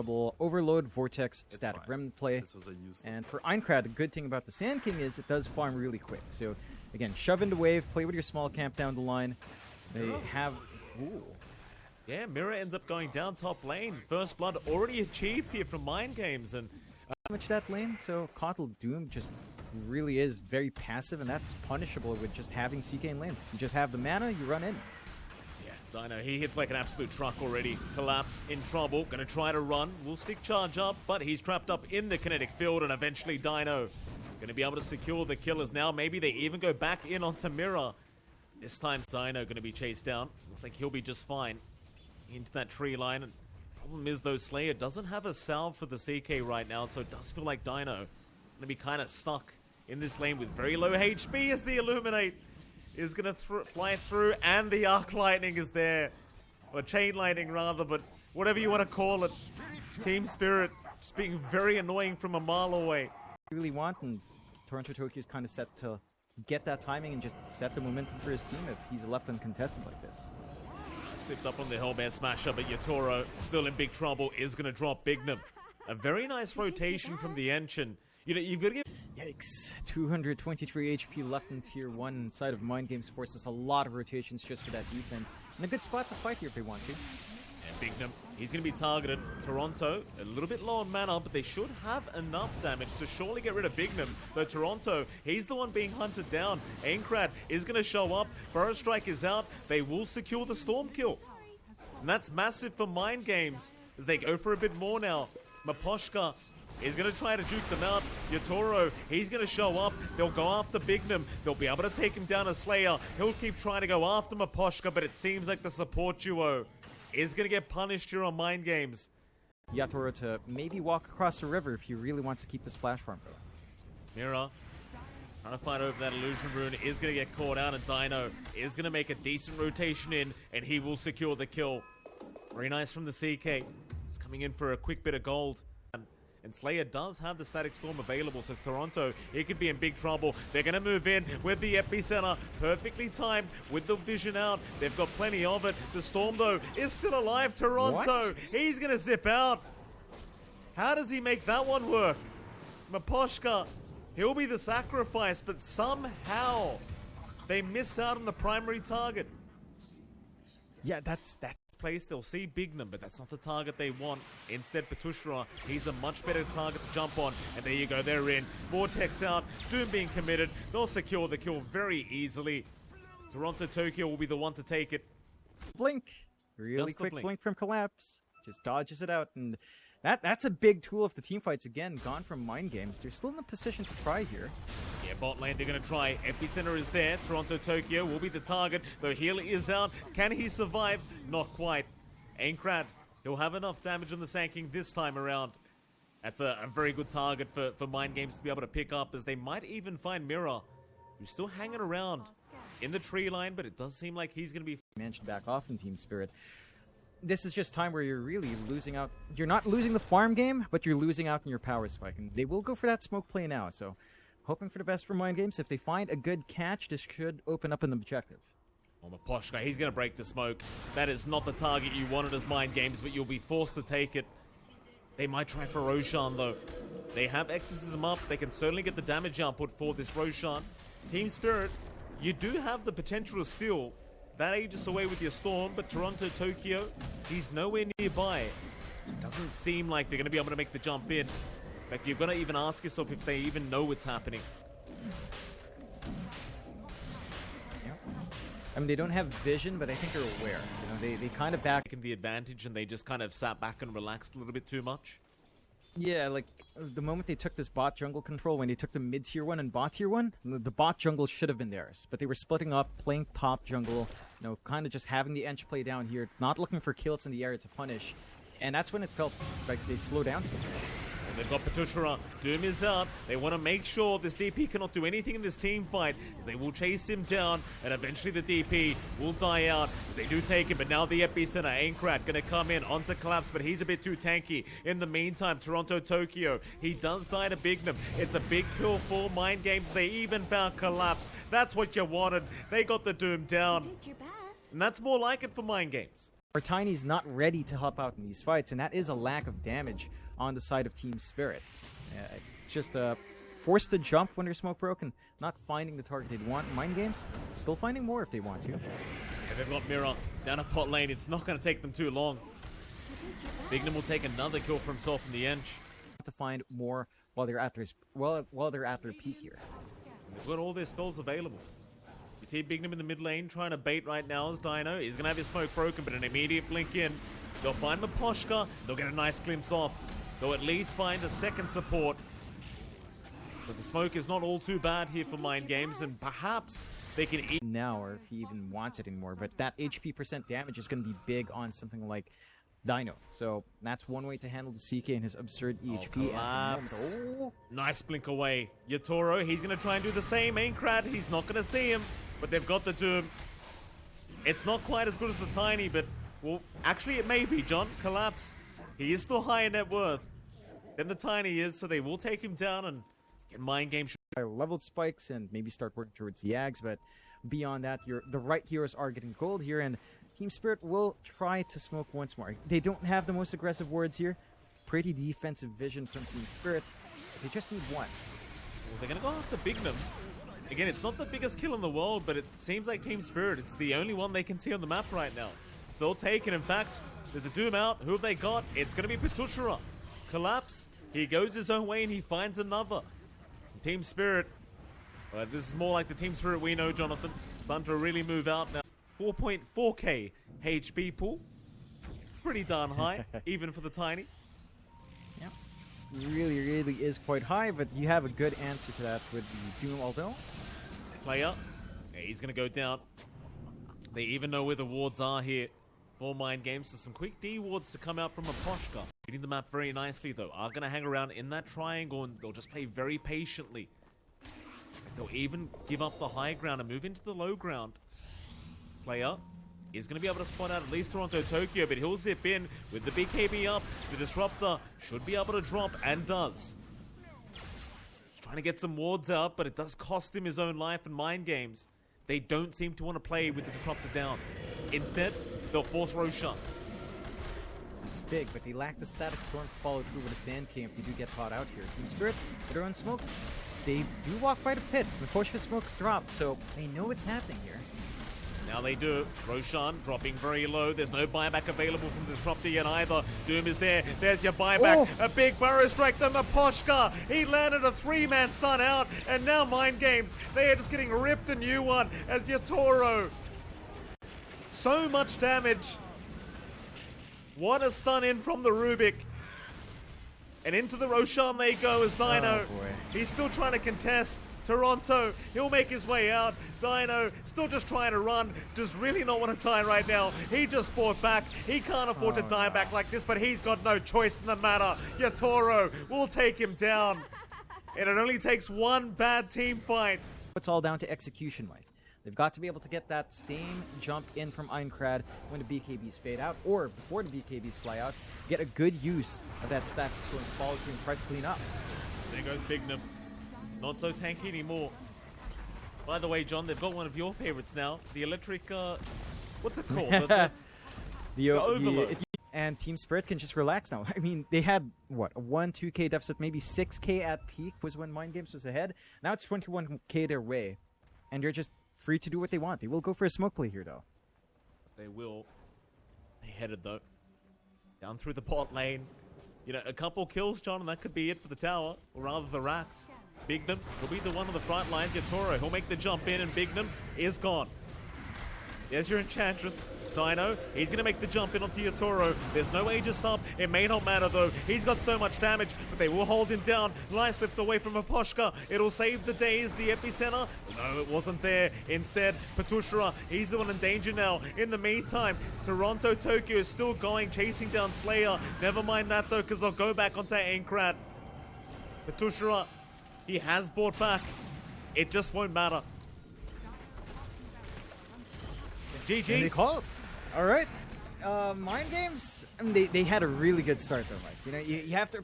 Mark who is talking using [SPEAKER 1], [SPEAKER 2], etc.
[SPEAKER 1] trouble. Overload, Vortex, Static Remnant play.
[SPEAKER 2] This was a useless
[SPEAKER 1] And for Einkrad, the good thing about the Sand King is it does farm really quick. So again, shove into wave, play with your small camp down the line. They have... Ooh.
[SPEAKER 3] Yeah, Mirror ends up going down top lane. First blood already achieved here from Mind Games, and
[SPEAKER 1] Damage that lane, so Kotl Doom just really is very passive, and that's punishable with just having CK in lane. You just have the mana, you run in.
[SPEAKER 3] yeah, Dino, he hits like an absolute truck already. Collapse, in trouble, gonna try to run. Will stick charge up, but he's trapped up in the kinetic field, and eventually Dino gonna be able to secure the killers now. Maybe they even go back in onto Mirror. This time Dino gonna be chased down. Looks like he'll be just fine. Into that tree line. And problem is though, Slayer doesn't have a salve for the CK right now, so it does feel like Dino gonna be kind of stuck in this lane with very low HP as the Illuminate is gonna fly through, and the Arc Lightning is there. Or Chain Lightning rather, but whatever you want to call it. Team Spirit just being very annoying from a mile away.
[SPEAKER 1] Really want, and Toronto Tokyo is kind of set to get that timing and just set the momentum for his team if he's left uncontested like this.
[SPEAKER 3] Slipped up on the Hellbear Smasher, but Yatoro still in big trouble, is going to drop Bignum. A very nice rotation from the Ancient. You know, you've got to give...
[SPEAKER 1] Yikes. 223 HP left in Tier 1 inside of Mind Games forces a lot of rotations just for that defense. And a good spot to fight here if they want to.
[SPEAKER 3] And Bignum, he's going to be targeted. Toronto, a little bit low on mana, but they should have enough damage to surely get rid of Bignum. Though Toronto, he's the one being hunted down. Ainkrad is going to show up. Burrow Strike is out. They will secure the Storm kill. And that's massive for Mind Games as they go for a bit more now. Maposhka is going to try to juke them out. Yatoro, he's going to show up. They'll go after Bignum. They'll be able to take him down as Slayer. He'll keep trying to go after Maposhka, but it seems like the support duo is going to get punished here on Mind Games.
[SPEAKER 1] Yatoro to maybe walk across the river if he really wants to keep this flash farm going.
[SPEAKER 3] Mira trying to fight over that illusion rune, is going to get caught out, and Dino is going to make a decent rotation in, and he will secure the kill. Very nice from the CK. He's coming in for a quick bit of gold. And Slayer does have the Static Storm available, so Toronto, he could be in big trouble. They're going to move in with the epicenter, perfectly timed with the vision out. They've got plenty of it. The Storm, though, is still alive. Toronto,
[SPEAKER 1] what?
[SPEAKER 3] He's going to zip out. How does he make that one work? Maposhka, he'll be the sacrifice, but somehow they miss out on the primary target.
[SPEAKER 1] Yeah, that's
[SPEAKER 3] Place, they'll see Bignum, but that's not the target they want. Instead, Patushra, he's a much better target to jump on, and there you go, they're in. Vortex out, Doom being committed, they'll secure the kill very easily. Toronto Tokyo will be the one to take it.
[SPEAKER 1] Blink. Really
[SPEAKER 3] Just the
[SPEAKER 1] quick
[SPEAKER 3] blink.
[SPEAKER 1] blink from Collapse. Just dodges it out, and that's a big tool if the team fights again gone from Mind Games. They're still in a position to try here.
[SPEAKER 3] Yeah, bot lane, they're going to try. Epicenter is there. Toronto Tokyo will be the target. Though Healer is out. Can he survive? Not quite. Ainkrad, he'll have enough damage on the Sand King this time around. That's a very good target for Mind Games to be able to pick up, as they might even find Mirror, who's still hanging around in the tree line, but it does seem like he's going to be...
[SPEAKER 1] Managed back off in Team Spirit. This is just time where you're really losing out. You're not losing the farm game, but you're losing out in your power spike. And they will go for that smoke play now, so hoping for the best for Mind Games. If they find a good catch, this should open up an objective.
[SPEAKER 3] Oh, Maposhka, he's going to break the smoke. That is not the target you wanted as Mind Games, but you'll be forced to take it. They might try for Roshan, though. They have Exorcism up. They can certainly get the damage output for this Roshan. Team Spirit, you do have the potential to steal that Aegis away with your Storm, but Toronto Tokyo, he's nowhere nearby. So it doesn't seem like they're going to be able to make the jump in. In fact, you've got to even ask yourself if they even know what's happening.
[SPEAKER 1] Yeah. I mean, they don't have vision, but I think they're aware. You know, they kind of back...
[SPEAKER 3] The advantage, and they just kind of sat back and relaxed a little bit too much.
[SPEAKER 1] Yeah, like, the moment they took this bot jungle control, when they took the mid-tier 1 and bot-tier 1, the bot jungle should have been theirs. But they were splitting up, playing top jungle, you know, kind of just having the Ench play down here, not looking for kills in the area to punish. And that's when it felt like they slowed down.
[SPEAKER 3] And they've got Patushra. Doom is out. They want to make sure this DP cannot do anything in this team fight, as they will chase him down, and eventually the DP will die out. They do take him, but now the epicenter, Ainkrad, going to come in onto Collapse, but he's a bit too tanky. In the meantime, Toronto Tokyo, he does die to Bignum. It's a big kill for Mind Games. They even found Collapse. That's what you wanted. They got the Doom down. And that's more like it for Mind Games.
[SPEAKER 1] Our Tiny's not ready to help out in these fights, and that is a lack of damage on the side of Team Spirit. It's just forced to jump when they're smoke broken, not finding the target they'd want. Mind games, still finding more if they want to.
[SPEAKER 3] Yeah, they've got Mirror down a pot lane. It's not going to take them too long. Bignum will take another kill for himself in the end.
[SPEAKER 1] To find more while they're at their while they're at their peak here.
[SPEAKER 3] They've got all their spells available. You see Bignum in the mid lane trying to bait right now as Dino. He's going to have his smoke broken, but an immediate blink in. They'll find Maposhka. They'll get a nice glimpse off. They'll at least find a second support. But the smoke is not all too bad here for Mind Games, and perhaps they can eat
[SPEAKER 1] now, or if he even wants it anymore. But that HP percent damage is going to be big on something like Dino. So that's one way to handle the CK and his absurd EHP.
[SPEAKER 3] Oh, nice blink away. Yatoro, he's going to try and do the same. Aincrad, he's not going to see him, but they've got the Doom. It's not quite as good as the Tiny, but, well, actually it may be, John. Collapse. He is still higher net worth than the Tiny is, so they will take him down and get Mind Game.
[SPEAKER 1] Leveled spikes and maybe start working towards the Yags, but beyond that, the right heroes are getting gold here, and Team Spirit will try to smoke once more. They don't have the most aggressive wards here. Pretty defensive vision from Team Spirit. They just need one.
[SPEAKER 3] Well, they're going to go after Bignum. Again, it's not the biggest kill in the world, but it seems like Team Spirit, it's the only one they can see on the map right now. So they'll take it. In fact, there's a Doom out. Who have they got? It's going to be Petushra. Collapse. He goes his own way and he finds another. Team Spirit. This is more like the Team Spirit we know, Jonathan. Starting to really move out now. 4.4k HP pool. Pretty darn high, even for the Tiny.
[SPEAKER 1] Yeah, really is quite high, but you have a good answer to that with the Doom although.
[SPEAKER 3] Slayer, yeah, he's going to go down. They even know where the wards are here for Mind Games, so some quick D wards to come out from Maposhka. Reading the map very nicely though, are going to hang around in that triangle and they'll just play very patiently. They'll even give up the high ground and move into the low ground. Slayer is going to be able to spot out at least Toronto Tokyo, but he'll zip in with the BKB up. The Disruptor should be able to drop, and does. He's trying to get some wards out, but it does cost him his own life in Mind Games. They don't seem to want to play with the Disruptor down. Instead, they'll force Roshan.
[SPEAKER 1] It's big, but they lack the static storm to follow through with a Sand King if they do get caught out here. Team Spirit, they're on smoke. They do walk by the pit. The push of smoke's dropped, so they know what's happening here.
[SPEAKER 3] Now they do. Roshan dropping very low. There's no buyback available from the Disruptor yet either. Doom is there. There's your buyback. A big burrow strike. The Maposhka. He landed a 3-man stun out. And now Mind Games, they are just getting ripped a new one as Yatoro. So much damage. What a stun in from the Rubik. And into the Roshan they go as Dino.
[SPEAKER 1] Oh boy.
[SPEAKER 3] He's still trying to contest. Toronto, he'll make his way out. Dino, still just trying to run. Does really not want to die right now. He just fought back. He can't afford to die back like this, but he's got no choice in the matter. Yatoro will take him down. And it only takes one bad team fight.
[SPEAKER 1] It's all down to execution, Mike. They've got to be able to get that same jump in from Aincrad when the BKBs fade out, or before the BKBs fly out, get a good use of that stack that's going to follow through and try to clean up.
[SPEAKER 3] There goes Bignum. Not so tanky anymore. By the way, John, they've got one of your favorites now. The electric, what's it called? the overload.
[SPEAKER 1] And Team Spirit can just relax now. I mean, they had, what, a 1-2k deficit, maybe 6k at peak was when Mind Games was ahead. Now it's 21k their way. And they're just free to do what they want. They will go for a smoke play here, though.
[SPEAKER 3] They will. They headed, though. Down through the bot lane. You know, a couple kills, John, and that could be it for the tower. Or rather, the rats. Bignum will be the one on the front line. Yatoro, he'll make the jump in, and Bignum is gone. There's your Enchantress. Dino, he's going to make the jump in onto Yatoro. There's no Aegis up. It may not matter, though. He's got so much damage, but they will hold him down. Nice lift away from Maposhka. It'll save the day as the epicenter. No, it wasn't there. Instead, Petushra, he's the one in danger now. In the meantime, Toronto Tokyo is still going, chasing down Slayer. Never mind that, though, because they'll go back onto Aincrad. Petushra, he has bought back. It just won't matter. GG.
[SPEAKER 1] And they call it. All right. Mind Games, I mean, they had a really good start, though, Mike. You know, you have to